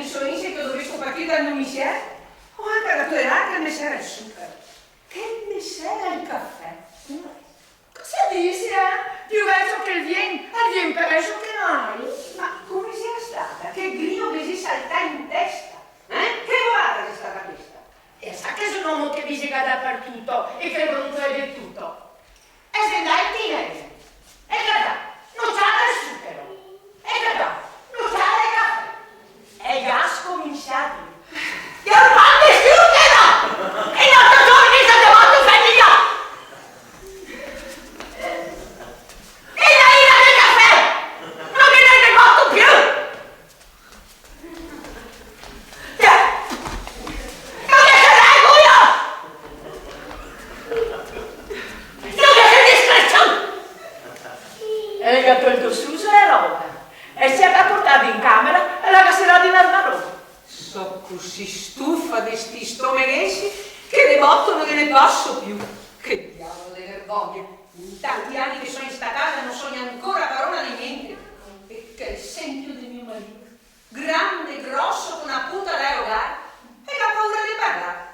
insolenza che dovessi partire dal mio mestiere? Ho anche la tollerare che mi serve il zucchero, che mi serve il caffè. Cosa dici, Più verso che viene peggio che noi. Ma come sia stata? Che grido che si salta in testa? Che guarda che è stata questa? E sa che sono un uomo che visiga dappertutto e che non vede tutto. E se dai il tinese. E che da? Non c'ha del zucchero. E che da? Non c'ha del caffè. E gas cominciati. Che non fate zucchero! E non ti torni se ti voglio famiglia! E la ira del caffè! Non mi ne ricordo più! Non che se leggo io! Non che se discrezione! E le ha tolto su la roba e si è portato in camera e la casserà di l'armadio. So così stufa di sti stomeghessi che ne bottono che ne passo più. Che diavolo di vergogna! In tanti anni che sono in sta casa non so ancora parola di niente. E che esempio del mio marito. Grande, grosso, con una punta da eogare. E ha paura di parlare.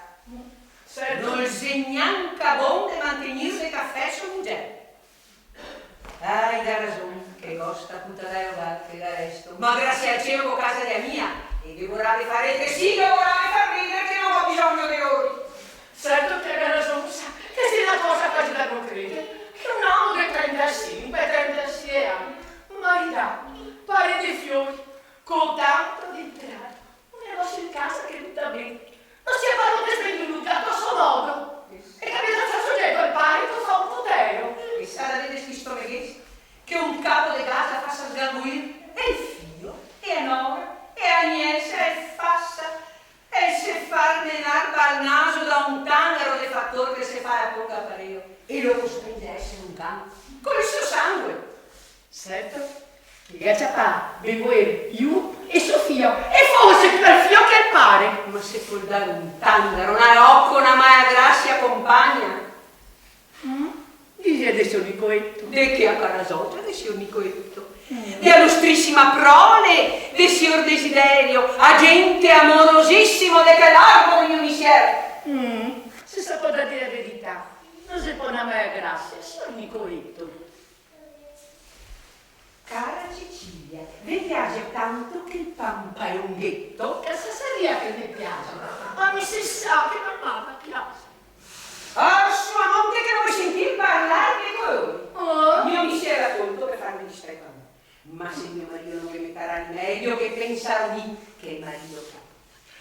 Non c'è neanche buon di mantenere il caffè su mujer. Hai da ragione, che costa puta da eogare, che da resto. Ma grazie al cielo con casa di mia. E che vorrà fare che sì, che vorrà far ridere che non ho bisogno di loro. Certo che ha ragione, sa che sia una cosa quasi da non credere, che un uomo di 35, 36 anni, marita, pare dei fiori, con tanto di entrare, un negozio in casa che tutta bene, non si è parlato svenuto a suo modo, e capito il soggetto al pari, tu fa un potere. E sa da vedere sti stomeghessi, che un capo di casa fa sganguire, e il figlio, e a Nora, e Agnese, e Fassa, e se far menar al naso da un tangaro di fattore che si fa a poco appareo, e lo costringe a essere un cane, con il suo sangue. Certo, che fa, Beguer, io e suo figlio, e forse quel figlio che pare. Ma se può dare un tangaro, una occo, una maia grazia compagna. Dice del suo Nicoletto. De che a Carasoggia, del signor Nicoletto. De illustrissima prole, del signor Desiderio, agente amorosissimo de che largo del mio misiere. Se si può dire la verità, non si può amare grazia, signor Nicoletto. Cara Cecilia, le piace tanto che il pampa è un ghetto? Che sassaria che mi piace, ma mi si sa che non mi piace. Ah, sua monte che non mi sentì parlare di voi. Io mi si era tolto per farmi distretta. Ma se mio marito non mi metterà il meglio che pensarò di che marito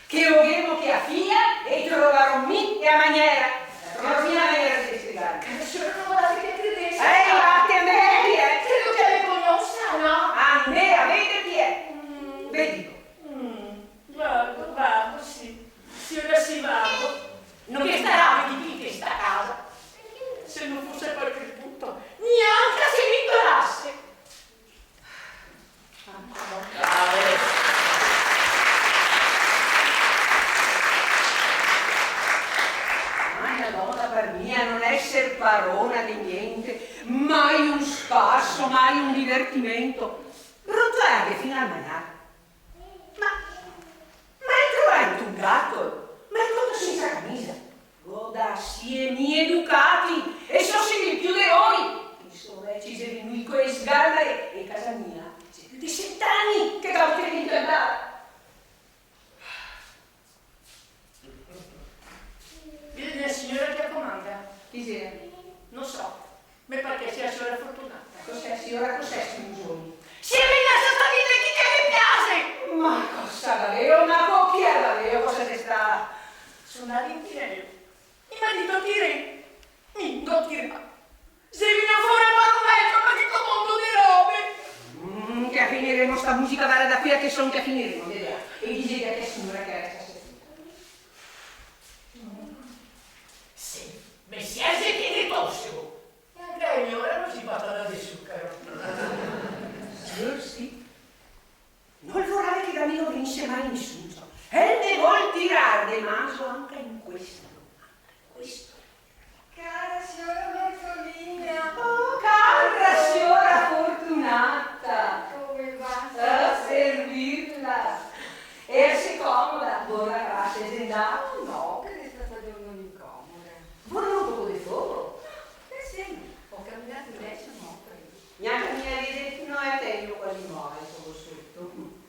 che ogemo che a figlia e troverò mi e a maniera. Troverò mia maniera di spiegare. Adesso non guardate che tedesca. Vatti a me, Credo che le conosca, no? Andrea, vedi chi è? Vedi. Guarda, sì. Se ora si vado. Non che starà di vita in sta casa. Se non fosse per quel punto, neanche se mi dorasse. Ma la donna per mia non essere parona di niente, mai un spasso, mai un divertimento. Rontare fino al mangiare. Ma hai trovato un gatto? Ma è tutto senza camisa. Goda assiemi educati e so se più di noi. I sorrecci se lui con sgaldare e casa mia. C'è più di 7 anni che t'ho finito di andare. Viene la signora che comanda. Chi sei? Non so, ma perché sia la signora fortunata. Cos'è signora? Cos'è scusami? Si è rimasta sta vita chi che mi piace! Ma cosa l'avevo? Ma copia l'avevo? Cosa te sta? Sono andata in tirello. Il marito tire. Mi non tira. Se viene fuori a Manuello, ma che mondo di robe! Che a finiremo sta musica vale da qui a che son che a finiremo, vedete? E dice che è signora che resta Sì, ma si è sentito tosso. E anche ora non si basta da zucchero. sì. Non vorrei che da me non venisse mai nessuno. E ne vuol tirare del maso anche in questo. Questo. Cara signora Marcolina. Oh, cara signora Fortunata. Come va? A servirla. E comoda. Buona classe aziendale. No, che è stata non incomoda. Buona un poco di fuoco. Sì, ho cambiato adesso, no, prego. Neanche mi avete no è te io quasi muore come sotto.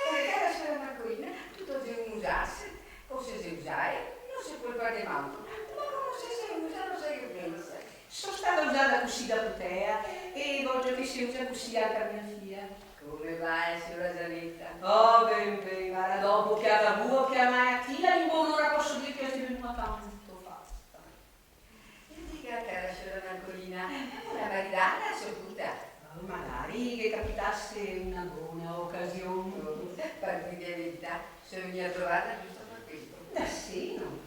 Cara signora Marcolina, tutto si usasse, o se si usare, non si può fare manco. Ma come se si usa, non sai che pensa. Sono stata usata così da putea e voglio che si usa così anche a mia figlia. Come va, signora Zanetta? Oh, ben, guarda, dopo che a Gabu che a Maia in buon'ora posso dire che è venuta tanto fatta. E dica, cara signora Marcolina, una maridana assoluta. Magari che capitasse una buona occasione. Per dire la verità, sono venuta a trovarla giusto per questo. Da sì, no?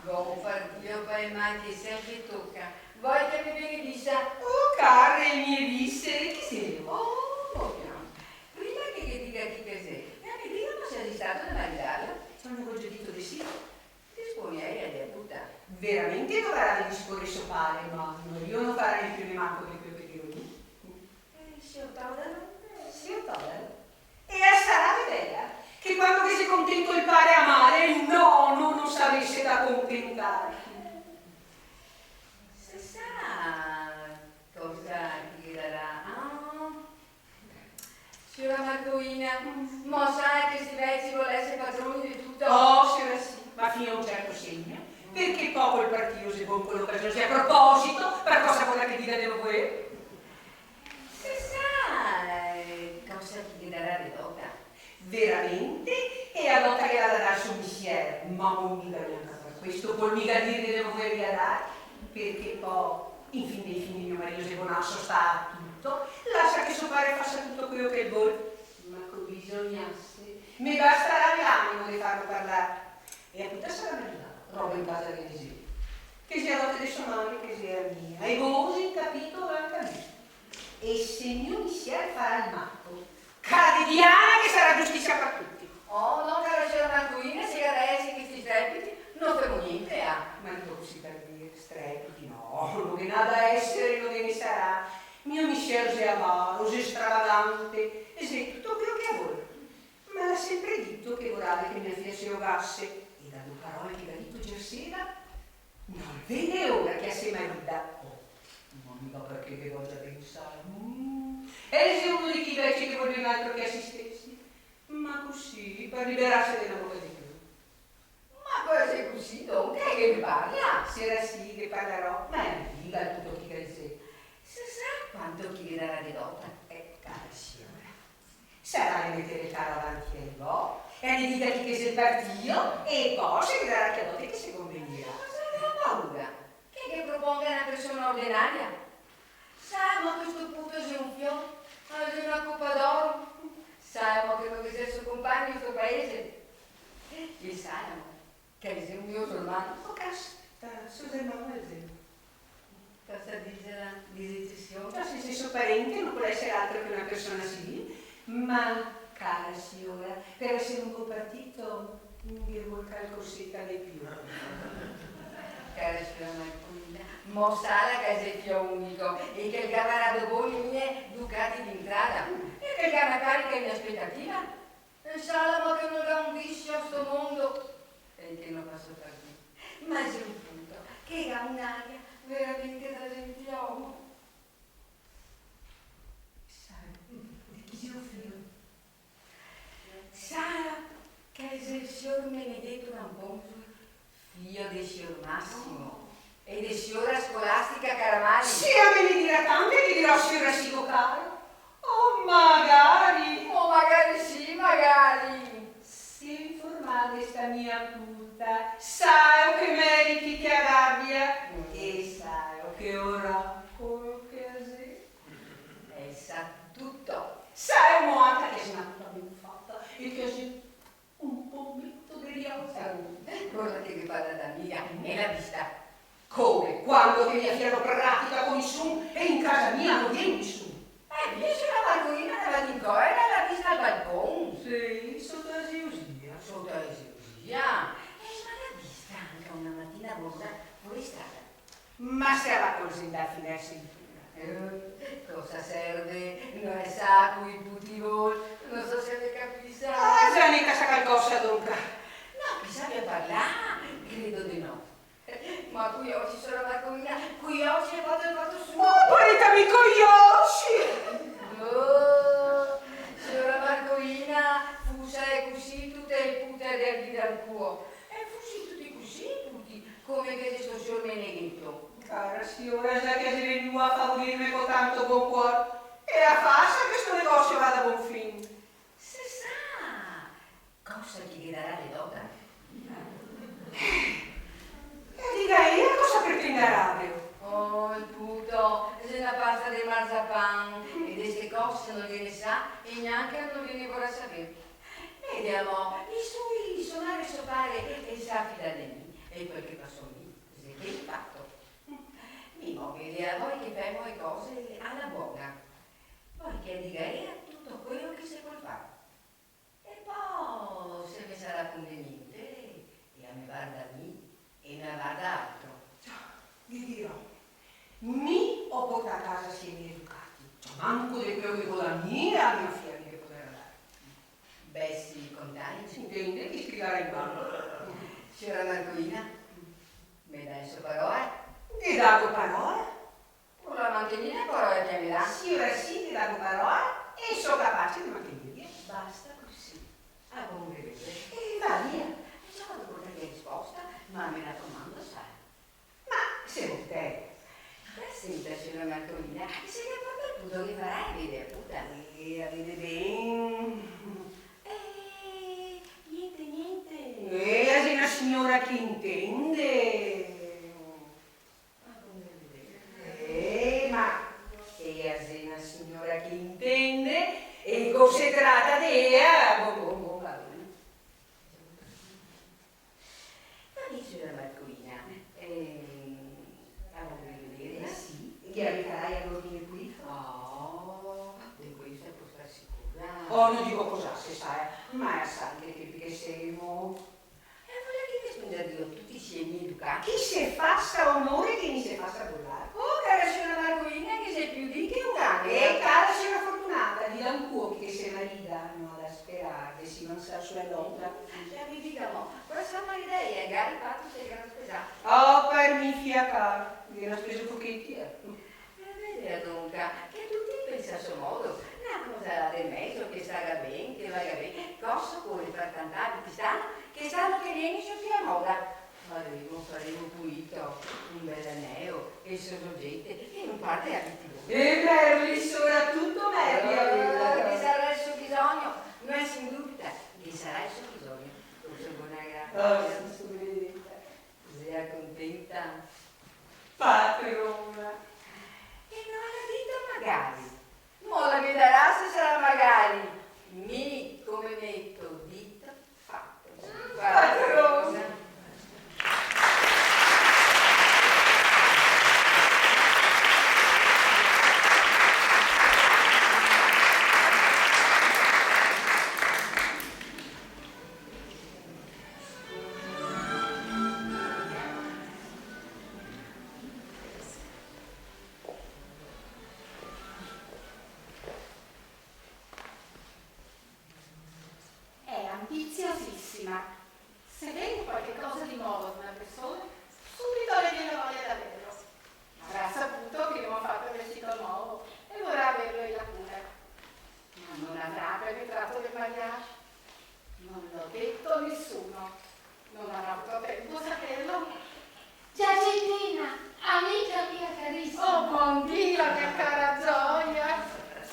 Gonfa, io poi mai che sempre tocca. Vuoi che mi benedica? Oh, care mie vissere, chi sei? Oh, piano. Prima che dica chi che sei, mi dica ma sei stato da maridarla? Sono già detto di sì. Disponi a deputare. Veramente dovrà disporre sopare, ma io non farei più di manco di quello che dico lì. Signor Paolo? Sì, Paolo. E sarà bella che quando che si contento il pare amare, il nonno non sapesse da contentare. Si sa cosa ti darà? Signora Marcolina, ma sai che si vecchi volesse padroni di tutto? Oh, signora sì, ma fino a un certo segno, perché poco il partito si con quell'occasione, sì, a proposito, per cosa quella che ti devo voi? Si sa cosa ti darà di dota? Veramente? E a volta che la darà al suo missiere, ma non mica neanche per questo, col mica dire che devo voi dare, perché poi, in fin dei fini, mio marito se bonasso sta a tutto, lascia che suo padre faccia tutto quello che vuole, ma con bisognasse, mi basterà l'animo di farlo parlare, e a tutta sarà verità, roba in casa che desidero, che sia dote dei suoi mani, che sia mia, e voi, capito, anche a me. E se mio missiere farà il matto, cara di Diana che sarà giustizia per tutti. Oh, no, cara signora Marcolina, se adesso questi strepiti non famo niente, Ma non si per dire strepiti, no, non che nada essere, non che ne sarà. Mio missiere è avaro, è stravagante, e se tutto quello che vuole. Ma l'ha sempre detto che vorrebbe che mia figlia si rogasse, e da due parole che l'ha detto Gersera, non vede ora che a se marita. Oh, non mica perché che voglio pensare. E se uno di chi invece che vuole un altro che a se stessi, ma così, per liberarsi della bocca di più. Ma poi sei così, non che mi parla? Sera sì che parlerò, ma è dica tutto chi che sei. Si sa quanto chi vi darà di dota? Cara signora, sarà di mettere cara avanti ai vo, e di dica chi che sei il partito, e poi si darà che a volte che si convenirà. Ma se non ho paura che proponga una persona ordinaria. Sai, ma a questo punto c'è un fiore, c'è una coppa d'oro. Sai, ma che non sia il suo compagno in questo paese. E sai, che è un mio soldato. Oh, caspita, Susanna Mademoiselle. Cosa dice la decisione? Ma se sei suo parente non può essere altro che una persona civile, ma, cara signora, per essere un buon partito, mi vuol qualcosetta di più. Cara signora Marcolina, mostrare che sei figlio unico e che il camarado buoni mie ducati di entrata e che il gara carica in aspettativa. E salama che non dà un vischio a sto mondo e che non posso far niente. Ma c'è un punto che ha un'aria veramente da gentiluomo. Sai, di chi si offriva? Sa che è il signor Benedetto Ramponzo, figlio del signor Massimo e del signora Scolastica Caramani. Sì, a me ne dirà tanto e gli dirò signora Sigo caro. Oh, magari. Oh, magari sì, magari. Si informare sta mia puta, sai che meriti che arrabbia e sai che ora quello che è. E sa tutto. Sai anche che è una puta ben fatta e che è un po' brillante. Cosa che vi parla da mia e la vista. Come? Quando che mia figlia lo pratica con nessuno e in casa mia non viene nessuno. Dice la Marcolina davanti in corda la vista al balcone. Sì, sotto la gelosia. Sotto la gelosia. Ma l'ha vista anche una mattina buona fuori strada. Ma stava così da finestra. Cosa serve? Non è sa cui puti voi? Non so se ne capisce. Ah, già mica sa qualcosa dunque? No, che sappia parlare, credo di no. Ma qui oggi sono Marcolina, qui oggi è fatto su. Oh, paritami con gli occhi! Oh, signora Marcolina, fusse così tutte le putte del tuo. E fussi tutti così, tutti, come che sto signor Meneghetto. Cara signora, già che sei venuta a favorirmi con tanto buon cuore, e a fascia che sto negozio vada a buon fin. Se sa, cosa ti darà le dota? E dica io cosa pretenderebbe? Oh, il puto, se la pasta del marzapan e di queste cose non gliene sa e neanche non gliene vorrà sapere. Vediamo, i suoi suonare e sopare e sappi da me e quel che passò lì, se che hai fatto. Mi muove a voi che fai le cose alla buona, voi che dica tutto quello che si vuol fare. E poi, se mi sarà conveniente, e a me guarda lì e me guarda altro. Vi dirò, mi ho portato a casa sia i miei educati, manco di quello che con la mia figlia che potrà dare. Beh, sì, contare. Si intende che scrivere in banco. Signora Marcolina, mi dai il suo parola? Ti dato parola? Con la mantenina parola chiamerà? Signora sì, ti dato parola e sono capace di mantenere. Basta così. A buon vedere. E va via. E già vado con la risposta, ma mi raccomando, sai. Ma se non te. Senta, signora Marcolina, se ne proprio il puto che farai, vede, puta. Vede bene. Niente. Sei una signora che intende. Ma sei una signora che intende e cosa tratta di Va bene, signora Marcolina, a vedere? Sì, gli abiterai a dormire qui? Oh, di questo può stare sicura. Oh, non dico cosa se sai, ma è assai che siamo. E voglio che spendere tutti insieme educati. Chi si faccia onore che mi si faccia volare. Oh, cara signora Marcolina, che sei più di che un cane. E cara signora Fortunata, di da un cuoco che se marida non da sperare, che si non sa sua lotta. Cioè, mi dicamo, questa marida è gari fatto se che non spesare. Oh, per mi fiacare, che non speso pochetti. Vede, dunque, che tutti pensano a suo modo. Una cosa del mezzo, che sta bene, che vada bene. Cosa vuole far cantare? Che stanno che vieni su via moda. Faremo pulito, un bel aneo, e il sorgente, e non parte a viti. E Merli, soprattutto Merli. Che sarà il suo bisogno, non è sin dubita, che sarà il suo bisogno. Con sua buona grazia. Oh, sono benedetta. Sia contenta. Patrona. E non la dita magari. Non la vedrà se sarà magari. Mi, come metto, dita, fatto. Patrona. È ambiziosissima. Se vede qualche cosa di nuovo in una persona, subito le viene voglia di averlo. Avrà saputo che abbiamo fatto il vestito nuovo e vorrà averlo ella pure. Ma non avrà penetrato del mariage. Non l'ho detto a nessuno. Non avrà avuto tempo a saperlo. Giacintina, amica mia carissima. Oh, buon Dio, che cara gioia!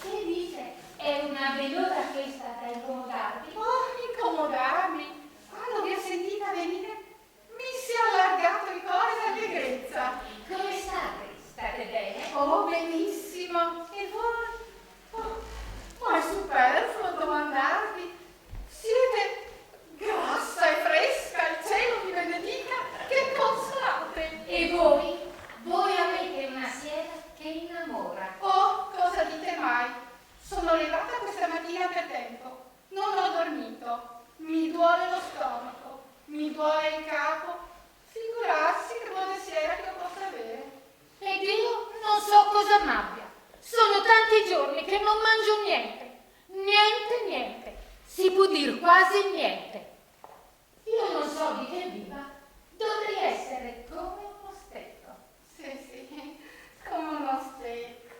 Che dice? È una venuta festa da incomodarvi? Oh, incomodarmi! Quando vi ho sentita venire, mi si è allargato il cuore d'allegrezza. Come state? State bene? Oh, benissimo! E voi? Oh, è superfluo domandarvi. Siete grassa e fresca, il cielo vi benedica, che consolate! E voi? Voi avete una sera che innamora. Oh, cosa dite mai? Sono levata questa mattina per tempo. Non ho dormito. Mi duole lo stomaco. Mi duole il capo. Figurarsi che buonasera che posso avere. Ed io non so cosa m'abbia. Sono tanti giorni che non mangio niente. Niente. Si può dire quasi niente. so di che viva, dovrei essere come uno stecco. Sì, come uno stecco.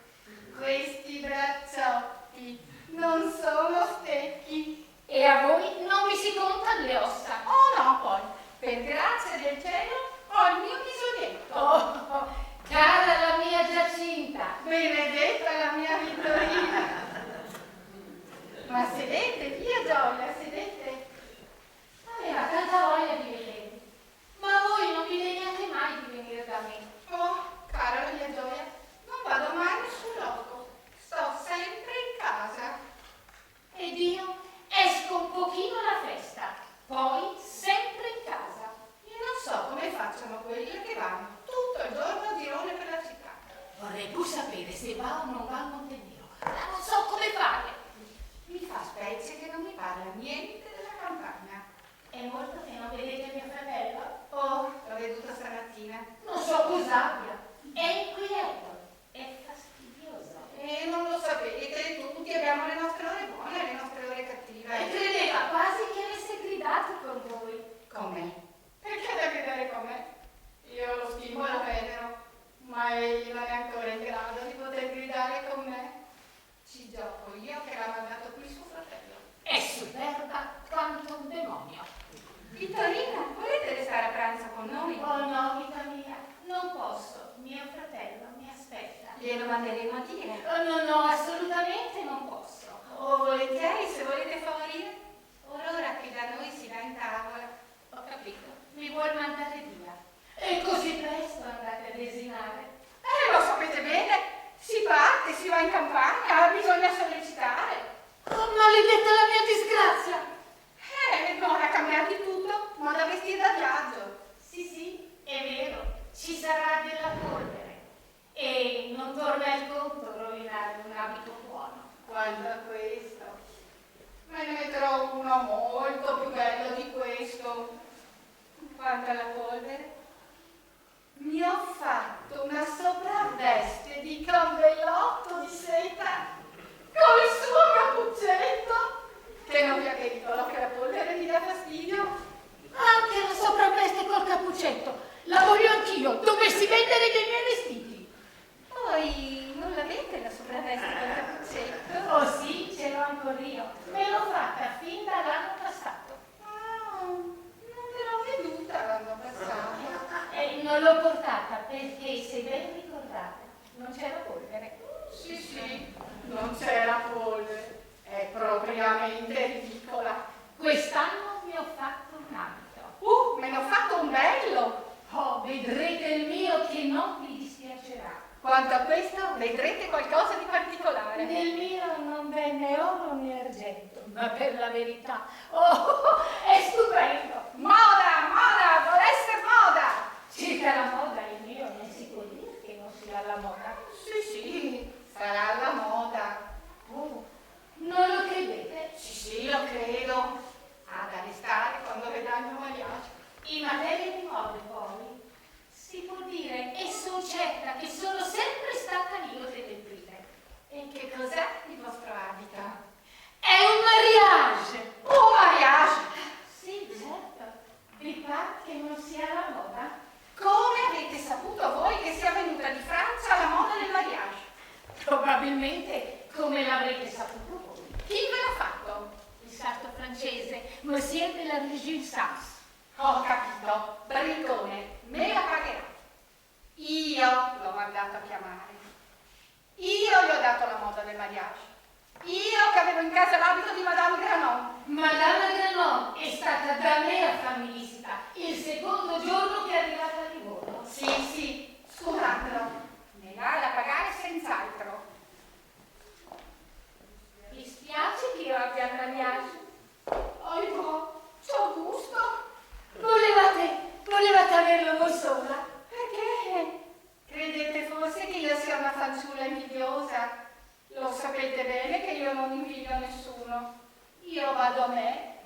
Questi bracciotti non sono stecchi. E a voi non vi si contano le ossa. Oh no, poi, per grazia del cielo, ho il mio bisognetto. Cara la mia Giacinta. Benedetta la mia Vittorina. Ma sedete, via Gioia, sedete. Aveva tanta voglia di vedere, ma voi non vi degnate mai di venire da me. Oh, cara la mia Gioia, non vado mai in nessun loco. Sto sempre in casa. Ed io esco un pochino alla festa, poi sempre in casa. Io non so come facciano quelli che vanno tutto il giorno a girone per la città. Vorrei pur sapere se va o non va al Monte Nero, ma non so come fare. Mi fa specie che non mi parla niente della campagna. È molto che non vedete mio fratello? Oh, l'ho veduto stamattina. Non so cosa abbia. È inquieto, è fastidioso. E non lo sapete, tutti abbiamo le nostre ore buone e le nostre ore cattive. E credeva quasi che avesse gridato con voi. Con me? Perché deve vedere con me? Io lo stimo e lo venero, ma egli non è ancora in grado di poter gridare con me. Ci gioco io che l'ha mandato qui suo fratello. È superba quanto un demonio. Vittorina, volete restare a pranzo con noi? Oh no, vita mia, non posso. Mio fratello mi aspetta. Glielo manderemo a dire. Oh, no, assolutamente non posso. O volentieri, se volete favorire. Ora che da noi si va in tavola. Ho capito. Mi vuol mandare via. E così presto andate a desinare. Lo sapete bene. Si parte, si va in campagna, bisogna sollecitare. Oh, maledetta la mia disgrazia! Non a cambiare di tutto, ma da vestire da viaggio. Sì, è vero, ci sarà della polvere. E non torna il conto rovinare un abito buono. Quanto a questo, me ne metterò uno molto più bello di questo. Quanto alla polvere, mi ho fatto una sopravveste di cambellotto di seta col suo cappuccetto, che non vi ha detto che la polvere mi dà fastidio. Anche la sopravveste col cappuccetto. La voglio anch'io, dovessi vendere dei miei vestiti. Poi non l'avete la sopravveste col cappuccetto? Oh sì, ce l'ho ancora io. Me l'ho fatta fin dall'anno passato. Non te l'ho veduta l'anno passato. E non l'ho portata perché, se ben ricordate, non c'era polvere. Sì, non c'era polvere. È propriamente ridicola. Quest'anno mi ho fatto un abito. Me ne ho fatto un bello. Oh, vedrete il mio che non vi dispiacerà. Quanto a questo, vedrete qualcosa di particolare. Nel mio non venne oro né argento, ma per la verità, oh, è stupendo. Moda, vuole essere moda. Circa la moda, il mio non si può dire che non sia la moda. Sì, sarà la moda. Oh, non lo credete? Sì, lo credo. Ha da restare quando vedrà il mio mariaggio. In materia di mode poi, si può dire e sono certa che sono sempre stata io delle prime. E che cos'è il vostro abito? È un mariage! Un mariage! Sì, certo. Vi pare che non sia la moda? Come avete saputo voi che sia venuta di Francia la moda del mariage? Probabilmente come l'avrete saputo voi. Chi ve l'ha fatto? Il sarto francese, Monsieur de la Régissance. Ho capito, Briccone, me la pagherà. Io l'ho mandato a chiamare. Io gli ho dato la moda del mariage. Io che avevo in casa l'abito di Madame Granon. Madame Granon è stata da me a farmi visita il secondo giorno che è arrivata a Livorno. Sì, scusatelo. Me l'ha da pagare senz'altro. Mi spiace che io abbia il mariage. Oh, c'ho gusto. Volevate averlo voi sola? Perché? Credete forse che io sia una fanciulla invidiosa? Lo sapete bene che io non invidio nessuno. Io vado a me,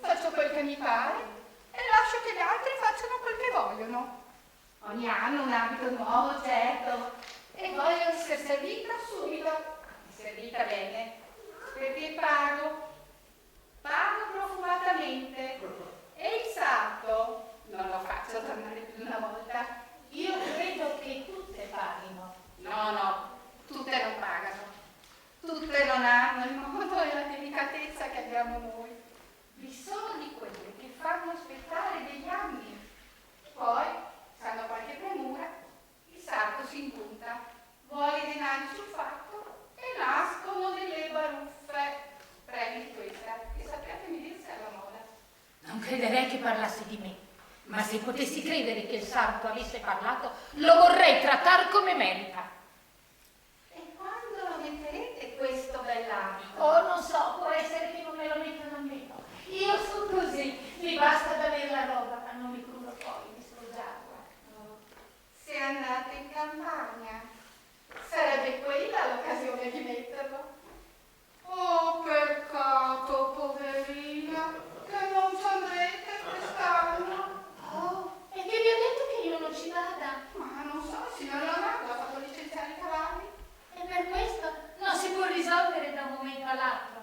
faccio quel che mi pare e lascio che gli altri facciano quel che vogliono. Ogni anno un abito nuovo, certo, e voglio essere servita subito, e servita bene, perché pago profumatamente e il sarto aspettare degli anni. Poi, sanno qualche premura, il sarto si impunta, vuole i denari sul fatto e nascono delle baruffe. Prendi questa, che sappiate medirsi alla moda. Non crederei che parlasse di me, ma se potessi credere che il sarto avesse parlato, lo vorrei trattare come merita. E quando lo metterete questo bell'abito? Oh, non so, può essere che non me lo mettano nemmeno. Io sono così, mi basta ad avere la roba, ma non mi curo poi di sfoggiarla. Se andate in campagna, sarebbe quella l'occasione di metterlo. Oh, peccato, poverina, che non ci andrete quest'anno. Oh, e che vi ha detto che io non ci vada? Ma non so, il signor Leonardo ha fatto licenziare i cavalli. E per questo non si può risolvere da un momento all'altro.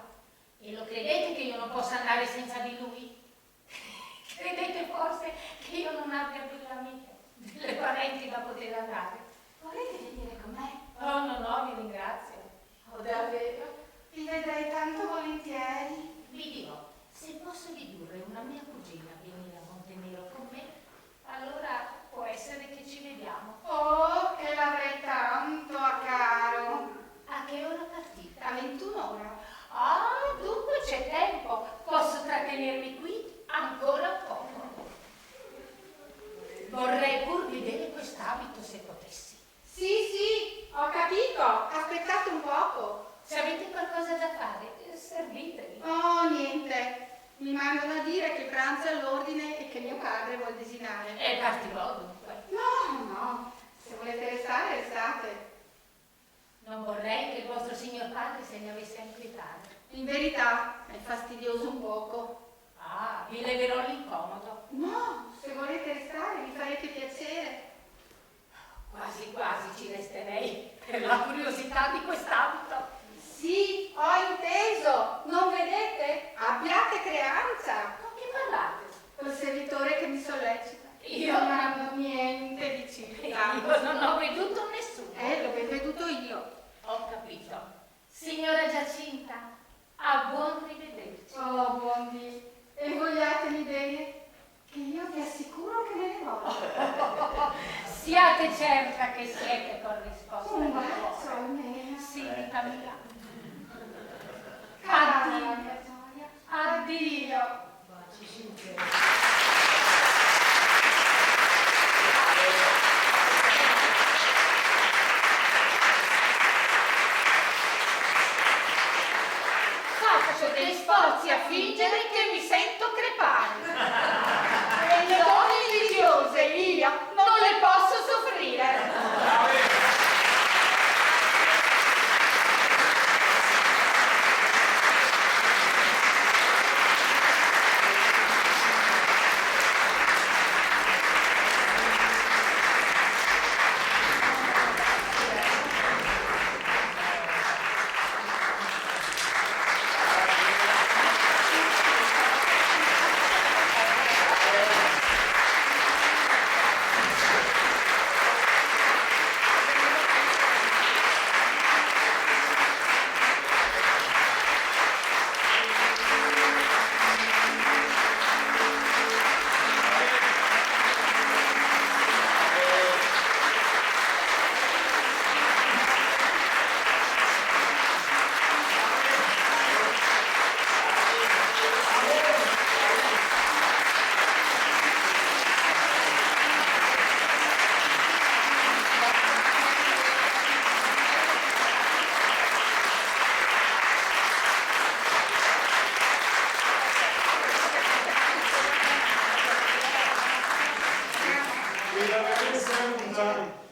E lo credete che io non possa andare senza di lui? Credete forse che io non abbia delle amiche, delle parenti da poter andare? Volete venire con me? Oh, no, vi ringrazio. Oh, davvero? Vi vedrei tanto volentieri. Vi dirò, se posso ridurre una mia cugina a venire a Montenero con me, allora può essere che ci vediamo. Oh, che l'avrei tanto a caro. A che ora partite? A 21 ore. Ah, dunque c'è tempo. Posso trattenermi qui ancora poco. Vorrei pur vedere quest'abito se potessi. Sì, ho capito. Aspettate un poco. Se avete qualcosa da fare, servitevi. Oh, niente. Mi mandano a dire che il pranzo è all'ordine e che mio padre vuol desinare. E partirò dunque. No. Se volete restare, restate. Non vorrei che il vostro signor padre se ne avesse a inquietare. In verità, è fastidioso un poco. Ah, vi leverò l'incomodo. No, se volete restare, mi farete piacere. Quasi quasi ci resterei per la curiosità di quest'abito. Sì, ho inteso. Non vedete? Abbiate creanza. Con chi parlate? Col servitore che mi sollecita. Io? Non hanno niente di civiltà. Io non ho veduto nessuno. L'ho veduto io. Ho capito. Signora Giacinta, a buon rivederci. Oh, buon Dio. E vogliatemi bene, che io vi assicuro che me ne voglio. Siate certa che siete corrisposta. Un bacio almeno. Sì, di Camilla. Cara Addio. mia gioia. Addio. Baci sinceri. Faccio dei sforzi a fingere che mi sento crepare. E le donne invidiose io non le posso soffrire.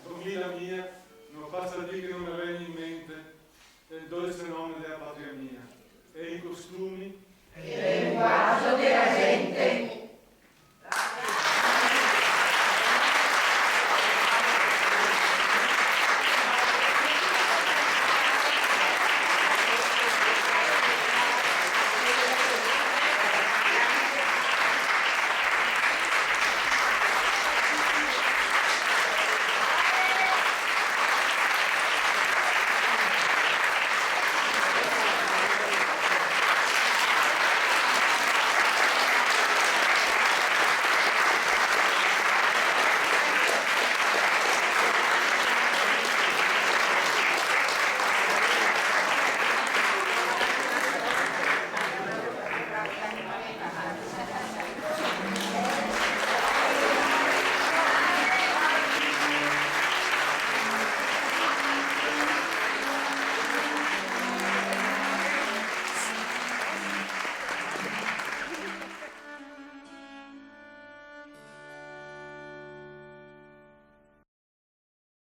Domina mia, non passa di che non mi viene in mente del dolce nome della patria mia, e i costumi Il linguaggio della gente